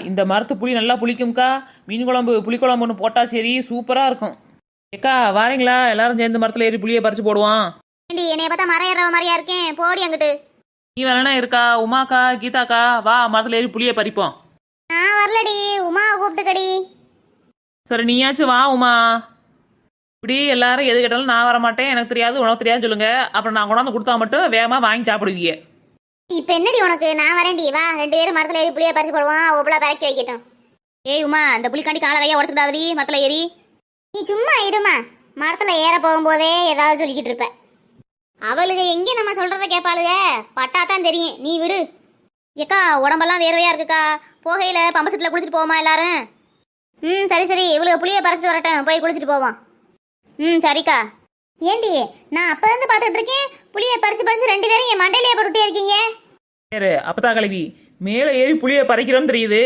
இந்த மரத்து புளி நல்லா புளிக்கும்க்கா. மீன் குழம்பு புளிக்குழம்பு ஒன்று போட்டா சரி சூப்பராக இருக்கும். ஏக்கா வாரீங்களா? எல்லாரும் சேர்ந்து மரத்தில் ஏறி புளியை பறிச்சு போடுவோம். ஏண்டி என்னைய பார்த்தா மரம் ஏறவ மாதிரியா இருக்கேன், போடி அங்கிட்டு. நீ வேணா இருக்கா? உமாக்கா கீதாக்கா வா மரத்தில் ஏறி புளியை பறிப்போம். நான் வரலடி, உமாவை கூப்பிட்டுக்கடி. சரி நீயாச்சும் வா உமா. இப்படி எல்லாரும் எது கேட்டாலும் நான் வர மாட்டேன், எனக்கு தெரியாது உனக்கு தெரியாது சொல்லுங்க. அப்புறம் நான் கொண்டாந்து கொடுத்தா மட்டும் வேகமாக வாங்கி சாப்பிடுவீங்க. இப்ப என்னடி உனக்கு? நான் வரேன்டி, வா 2 பேரும் மரத்துல ஏறி புளியை பறிச்சு போடுவோம். ஒவ்வொரு பறக்கி வைக்கட்டும். ஏய் உமா, அந்த புளிக்காண்டி காலை கையா உடச்சுடாதடி மரத்துல ஏறி. நீ சும்மா இருமா, மரத்துல ஏற போகும்போதே ஏதாவது சொல்லிக்கிட்டு இருப்ப. அவளுக்கு எங்க நம்ம சொல்றத கேட்பாளுக, பட்டாதான் தெரியும். நீ விடு. ஏக்கா உடம்பெல்லாம் வேர்வையா இருக்குக்கா, போகையில பம்பு செட்டில் குளிச்சுட்டு போவோமா எல்லாரும்? சரி சரி, இவளுக்கு புளியை பறிச்சுட்டு வரட்டும், போய் குளிச்சுட்டு போவோம். சரிக்கா. ஏண்டி நான் அப்பதான் பார்த்துட்டு இருக்கேன், புளியை பறிச்சு பறிச்சு 2 பேரும் என் மண்டையிலேயே போட்டுட்டே இருக்கீங்க. வேறு அப்பதான் கழுவி மேலே ஏறி புளியை பறிக்கிறோன்னு தெரியுது.